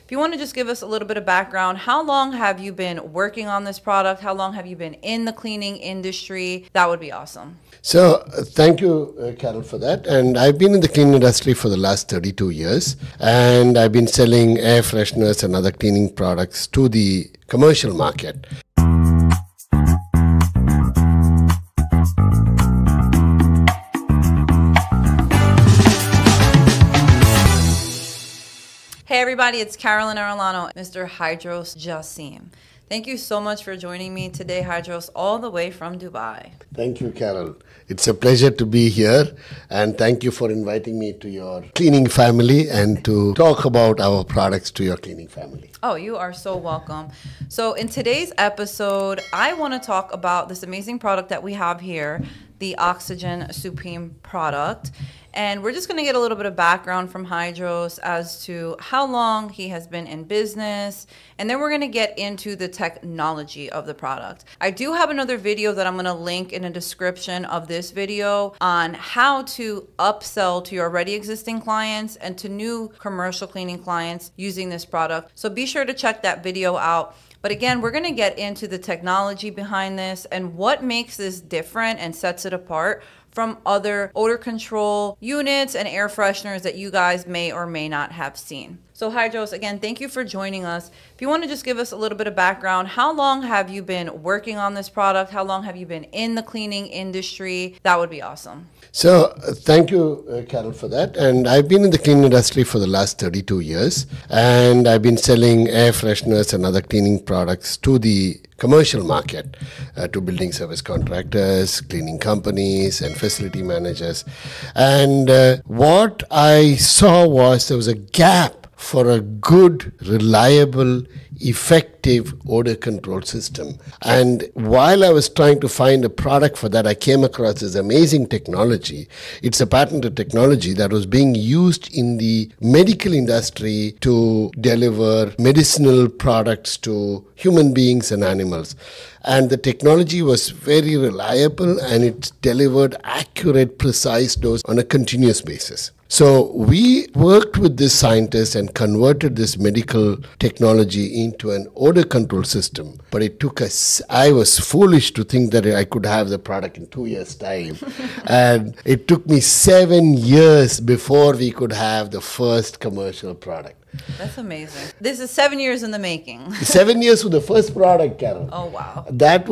If you want to just give us a little bit of background, how long have you been working on this product? How long have you been in the cleaning industry? That would be awesome. So thank you, Carol, for that. And I've been in the cleaning industry for the last 32 years. And I've been selling air fresheners and other cleaning products to the commercial market. Hey everybody, it's Carolyn Arellano, Mr. Hydros Jaseem. Thank you so much for joining me today, Hydros, all the way from Dubai. Thank you, Carol. It's a pleasure to be here, and thank you for inviting me to your cleaning family and to talk about our products to your cleaning family. Oh, you are so welcome. So in today's episode, I want to talk about this amazing product that we have here, the Oxygen Supreme product. And we're just going to get a little bit of background from Hydros as to how long he has been in business. And then we're going to get into the technology of the product. I do have another video that I'm going to link in the description of this video on how to upsell to your already existing clients and to new commercial cleaning clients using this product. So be sure to check that video out. But again, we're going to get into the technology behind this and what makes this different and sets it apart from other odor control units and air fresheners that you guys may or may not have seen. So Hydros, again, thank you for joining us. If you want to just give us a little bit of background, how long have you been working on this product? How long have you been in the cleaning industry? That would be awesome. So thank you, Carol, for that. And I've been in the cleaning industry for the last 32 years. And I've been selling air fresheners and other cleaning products to the commercial market, to building service contractors, cleaning companies, and facility managers. And what I saw was there was a gap for a good, reliable, effective odor control system. And while I was trying to find a product for that, I came across this amazing technology. It's a patented technology that was being used in the medical industry to deliver medicinal products to human beings and animals. And the technology was very reliable and it delivered accurate, precise dose on a continuous basis. So we worked with this scientist and converted this medical technology into an odor control system. But it took us, I was foolish to think that I could have the product in 2 years' time. And it took me 7 years before we could have the first commercial product. That's amazing. This is 7 years in the making. 7 years for the first product, Carol. Oh, wow. That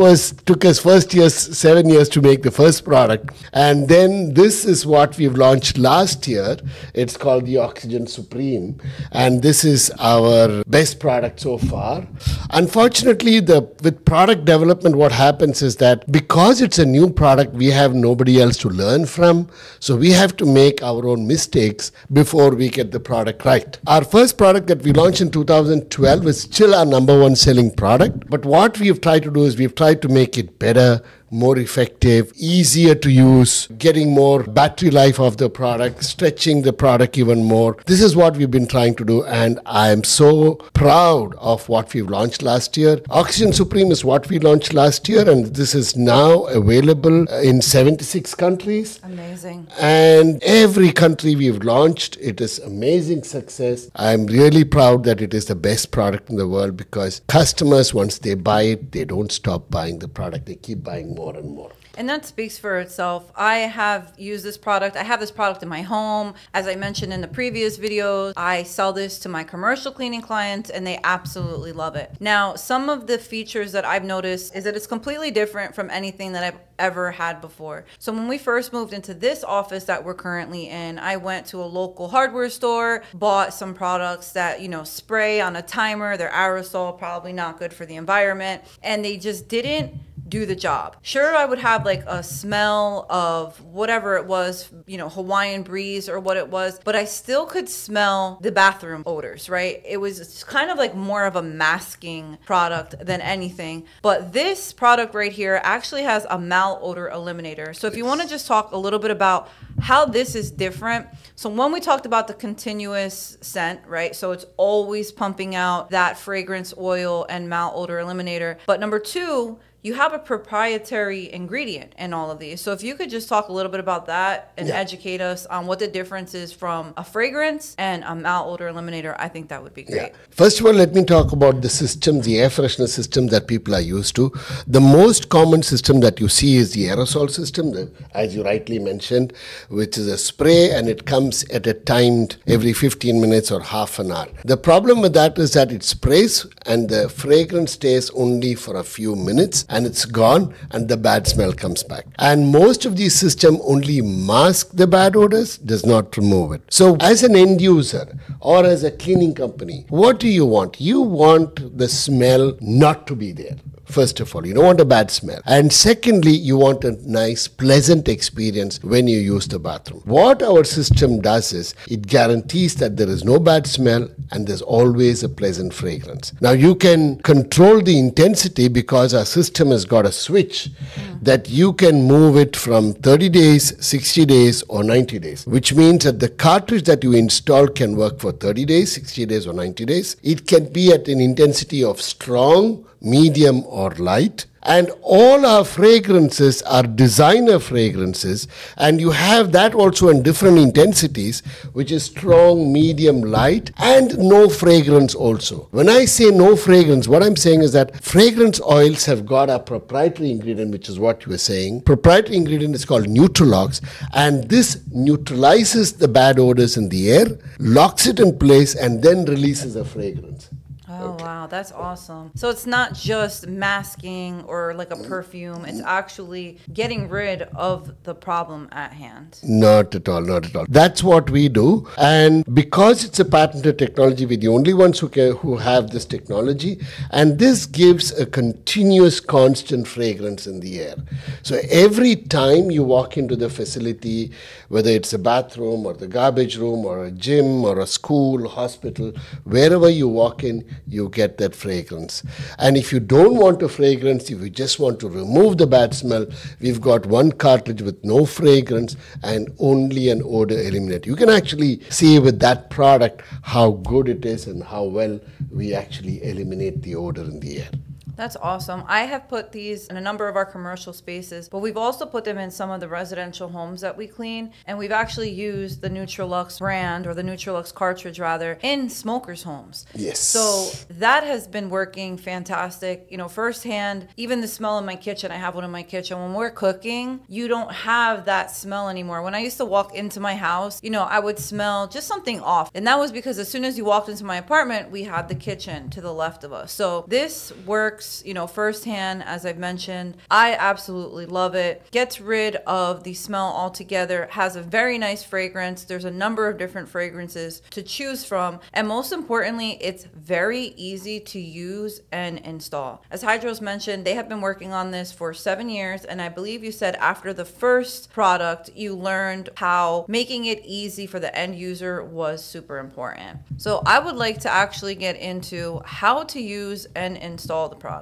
took us 7 years to make the first product. And then this is what we've launched last year. It's called the Oxygen Supreme. And this is our best product so far. Unfortunately, with product development, what happens is that because it's a new product, we have nobody else to learn from. So we have to make our own mistakes before we get the product right. Our first product that we launched in 2012 is still our #1 selling product. But what we've tried to do is we've tried to make it better, more effective, easier to use, getting more battery life of the product, stretching the product even more. This is what we've been trying to do, and I am so proud of what we've launched last year. Oxygen Supreme is what we launched last year, and this is now available in 76 countries. Amazing. And every country we've launched, it is amazing success. I'm really proud that it is the best product in the world because customers, once they buy it, they don't stop buying the product. They keep buying more and more. And that speaks for itself. I have used this product. I have this product in my home. As I mentioned in the previous videos, I sell this to my commercial cleaning clients and they absolutely love it. Now, some of the features that I've noticed is that it's completely different from anything that I've ever had before. So when we first moved into this office that we're currently in, I went to a local hardware store, bought some products that, spray on a timer. They're aerosol, probably not good for the environment. And they just didn't do the job. Sure, I would have like a smell of whatever it was, Hawaiian breeze or what it was, but I still could smell the bathroom odors, right? It was kind of like more of a masking product than anything. But this product right here actually has a malodor eliminator. So if you want to just talk a little bit about how this is different. So when we talked about the continuous scent, right? So it's always pumping out that fragrance oil and malodor eliminator. But number two, you have a proprietary ingredient in all of these. So if you could just talk a little bit about that and educate us on what the difference is from a fragrance and a malodor eliminator, I think that would be great. First of all, let me talk about the system, the air freshener system that people are used to. The most common system that you see is the aerosol system, as you rightly mentioned, which is a spray, and it comes at a timed every 15 minutes or half an hour. The problem with that is that it sprays and the fragrance stays only for a few minutes and it's gone and the bad smell comes back. And most of these systems only mask the bad odors, does not remove it. So as an end user or as a cleaning company, what do you want? You want the smell not to be there. First of all, you don't want a bad smell. And secondly, you want a nice, pleasant experience when you use the bathroom. What our system does is it guarantees that there is no bad smell and there's always a pleasant fragrance. Now, you can control the intensity because our system has got a switch that you can move it from 30 days, 60 days, or 90 days, which means that the cartridge that you install can work for 30 days, 60 days, or 90 days. It can be at an intensity of strong, medium, or light. And all our fragrances are designer fragrances, and you have that also in different intensities, which is strong, medium, light, and no fragrance also. When I say no fragrance, what I'm saying is that fragrance oils have got a proprietary ingredient, which is what you were saying. Proprietary ingredient is called Neutralox, and this neutralizes the bad odors in the air, locks it in place, and then releases a fragrance. Oh, wow. That's awesome. So it's not just masking or like a perfume. It's actually getting rid of the problem at hand. Not at all, not at all. That's what we do. And because it's a patented technology, we're the only ones who have this technology. And this gives a continuous, constant fragrance in the air. So every time you walk into the facility, whether it's a bathroom or the garbage room or a gym or a school, hospital, wherever you walk in, you get that fragrance. And if you don't want a fragrance, if you just want to remove the bad smell, we've got one cartridge with no fragrance and only an odor eliminator. You can actually see with that product how good it is and how well we actually eliminate the odor in the air. That's awesome. I have put these in a number of our commercial spaces, but we've also put them in some of the residential homes that we clean. And we've actually used the Neutralux brand, or the Neutralux cartridge rather, in smokers' homes. Yes. So that has been working fantastic. You know, firsthand, even the smell in my kitchen, I have one in my kitchen. When we're cooking, you don't have that smell anymore. When I used to walk into my house, you know, I would smell just something off. And that was because as soon as you walked into my apartment, we had the kitchen to the left of us. So this works, you know, firsthand, as I've mentioned. I absolutely love it. Gets rid of the smell altogether. Has a very nice fragrance. There's a number of different fragrances to choose from. And most importantly, it's very easy to use and install. As Hydros mentioned, they have been working on this for 7 years. And I believe you said after the first product, you learned how making it easy for the end user was super important. So I would like to actually get into how to use and install the product.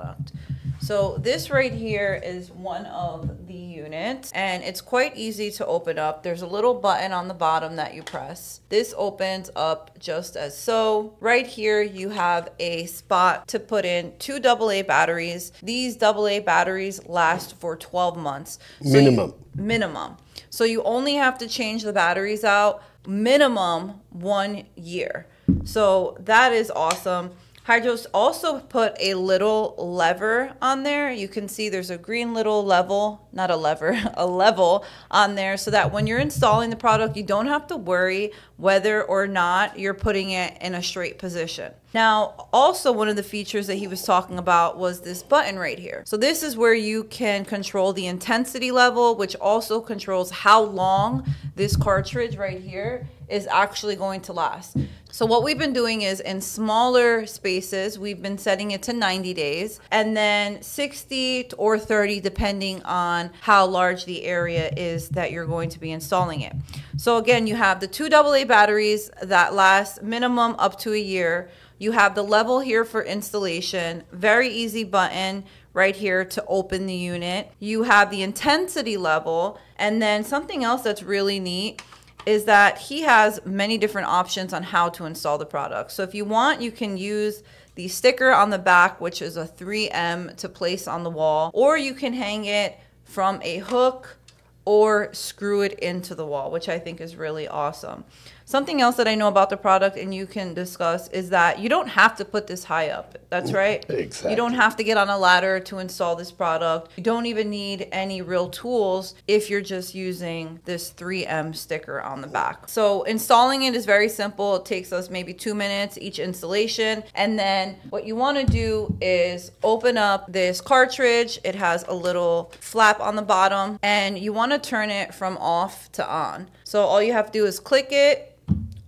So this right here is one of the units, and it's quite easy to open up. There's a little button on the bottom that you press. This opens up just as so. Right here you have a spot to put in 2 AA batteries. These AA batteries last for 12 months. Minimum. So you only have to change the batteries out minimum 1 year. So that is awesome. Hydros also put a little lever on there. You can see there's a green little level, not a lever, a level on there, so that when you're installing the product, you don't have to worry whether or not you're putting it in a straight position. Now, also one of the features that he was talking about was this button right here. So this is where you can control the intensity level, which also controls how long this cartridge right here is actually going to last. So what we've been doing is in smaller spaces, we've been setting it to 90 days and then 60 or 30 depending on how large the area is that you're going to be installing it. So again, you have the 2 AA batteries that last minimum up to a year. You have the level here for installation, very easy button right here to open the unit. You have the intensity level, and then something else that's really neat is that he has many different options on how to install the product. So if you want, you can use the sticker on the back, which is a 3M to place on the wall, or you can hang it from a hook or screw it into the wall, which I think is really awesome. Something else that I know about the product and you can discuss is that you don't have to put this high up. That's right. Exactly. You don't have to get on a ladder to install this product. You don't even need any real tools if you're just using this 3M sticker on the back. So installing it is very simple. It takes us maybe 2 minutes each installation. And then what you want to do is open up this cartridge. It has a little flap on the bottom and you want to turn it from off to on. So all you have to do is click it,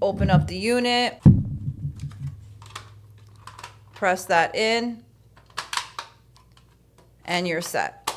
open up the unit, press that in, and you're set.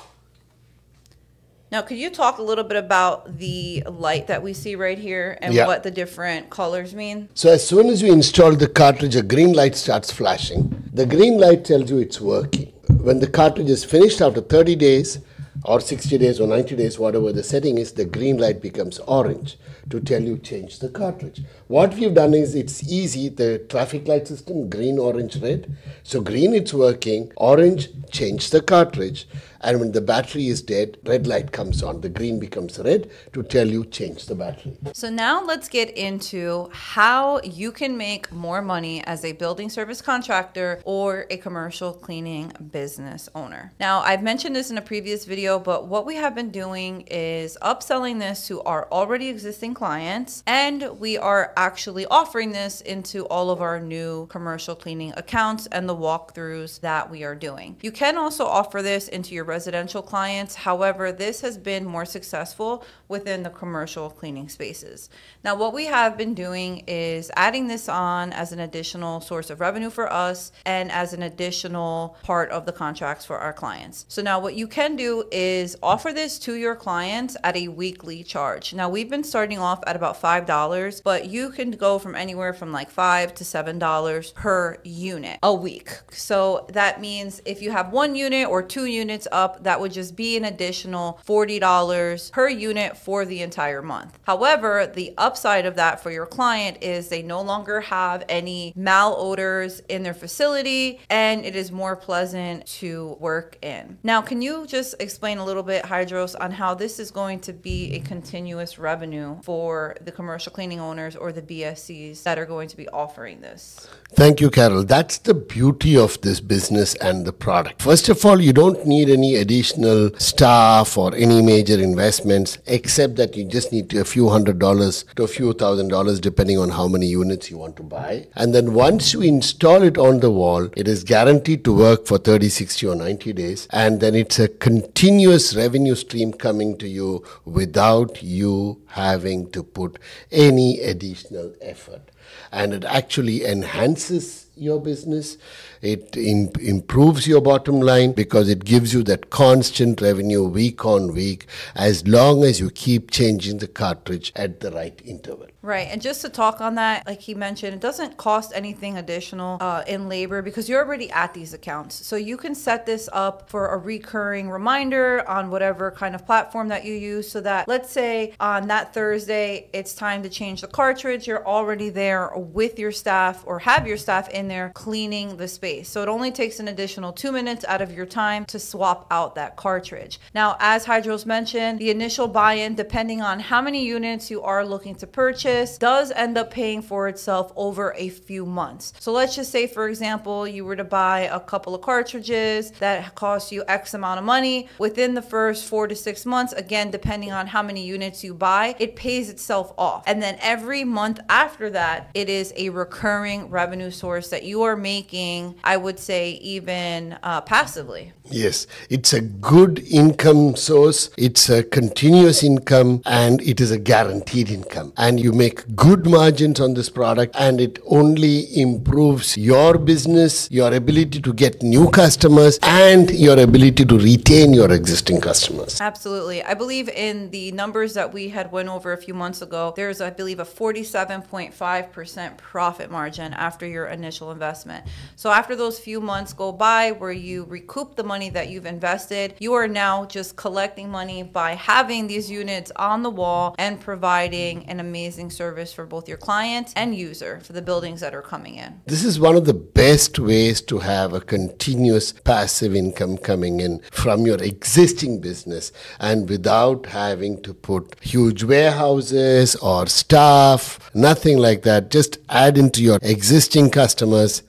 Now, could you talk a little bit about the light that we see right here and what the different colors mean? So as soon as you install the cartridge, a green light starts flashing. The green light tells you it's working. When the cartridge is finished after 30 days, or 60 days or 90 days, whatever the setting is, the green light becomes orange to tell you change the cartridge. What we've done is it's easy, the traffic light system, green, orange, red. So green, it's working, orange, change the cartridge. And when the battery is dead, red light comes on. The green becomes red to tell you change the battery. So now let's get into how you can make more money as a building service contractor or a commercial cleaning business owner. Now, I've mentioned this in a previous video, but what we have been doing is upselling this to our already existing clients, and we are actually offering this into all of our new commercial cleaning accounts and the walkthroughs that we are doing. You can also offer this into your residential clients. However, this has been more successful within the commercial cleaning spaces. Now, what we have been doing is adding this on as an additional source of revenue for us and as an additional part of the contracts for our clients. So now what you can do is offer this to your clients at a weekly charge. Now, we've been starting off at about $5, but you can go from anywhere from like $5 to $7 per unit a week. So that means if you have 1 unit or 2 units up, that would just be an additional $40 per unit for the entire month. However, the upside of that for your client is they no longer have any malodors in their facility and it is more pleasant to work in. Now, can you just explain a little bit, Hydros, on how this is going to be a continuous revenue for the commercial cleaning owners or the BSCs that are going to be offering this? Thank you, Carol. That's the beauty of this business and the product. First of all, you don't need any additional staff or any major investments, except that you just need a few $100s to a few $1,000 depending on how many units you want to buy. And then once you install it on the wall, it is guaranteed to work for 30, 60 or 90 days. And then it's a continuous revenue stream coming to you without you having to put any additional effort. And it actually enhances your business. It improves your bottom line because it gives you that constant revenue week on week as long as you keep changing the cartridge at the right interval. Right. And just to talk on that, like he mentioned, it doesn't cost anything additional in labor because you're already at these accounts. So you can set this up for a recurring reminder on whatever kind of platform that you use so that, let's say on that Thursday, it's time to change the cartridge. You're already there with your staff or have your staff in there cleaning the space. So it only takes an additional 2 minutes out of your time to swap out that cartridge. Now, as Hydros mentioned, the initial buy-in, depending on how many units you are looking to purchase, does end up paying for itself over a few months. So let's just say, for example, you were to buy a couple of cartridges that cost you X amount of money. Within the first 4 to 6 months, again, depending on how many units you buy, it pays itself off. And then every month after that, it is a recurring revenue source that you are making, I would say, even passively. Yes, it's a good income source. It's a continuous income and it is a guaranteed income. And you make good margins on this product, and it only improves your business, your ability to get new customers, and your ability to retain your existing customers. Absolutely. I believe in the numbers that we had went over a few months ago, there's, I believe, a 47.5% profit margin after your initial investment. So after those few months go by where you recoup the money that you've invested, you are now just collecting money by having these units on the wall and providing an amazing service for both your client and user for the buildings that are coming in. This is one of the best ways to have a continuous passive income coming in from your existing business, and without having to put huge warehouses or staff, nothing like that. Just add into your existing customers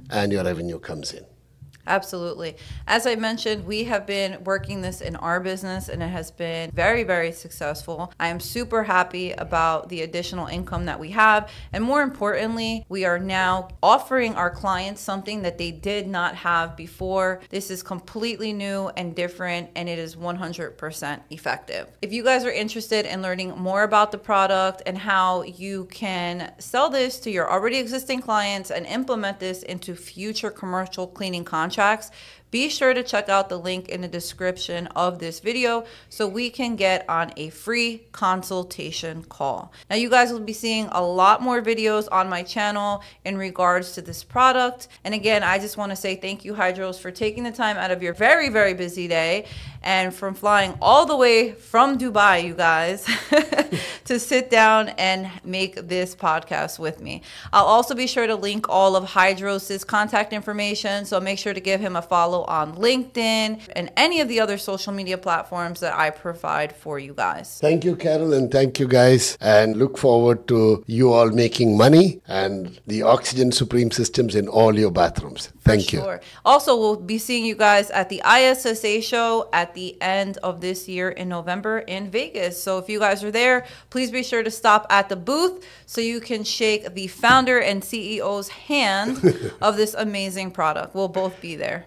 and your revenue comes in. Absolutely. As I mentioned, we have been working this in our business and it has been very, very successful. I am super happy about the additional income that we have. And more importantly, we are now offering our clients something that they did not have before. This is completely new and different, and it is 100% effective. If you guys are interested in learning more about the product and how you can sell this to your already existing clients and implement this into future commercial cleaning contracts, be sure to check out the link in the description of this video so we can get on a free consultation call. Now, you guys will be seeing a lot more videos on my channel in regards to this product. And again, I just want to say thank you, Hydros, for taking the time out of your very, very busy day and from flying all the way from Dubai, you guys, to sit down and make this podcast with me. I'll also be sure to link all of Hydros' contact information, so make sure to give him a follow on LinkedIn and any of the other social media platforms that I provide for you guys. Thank you, Carol, and thank you guys, and look forward to you all making money and the Oxygen Supreme systems in all your bathrooms. Thank you. Also, we'll be seeing you guys at the ISSA show at the end of this year in November in Vegas. So if you guys are there, please be sure to stop at the booth so you can shake the founder and CEO's hand of this amazing product. We'll both be there.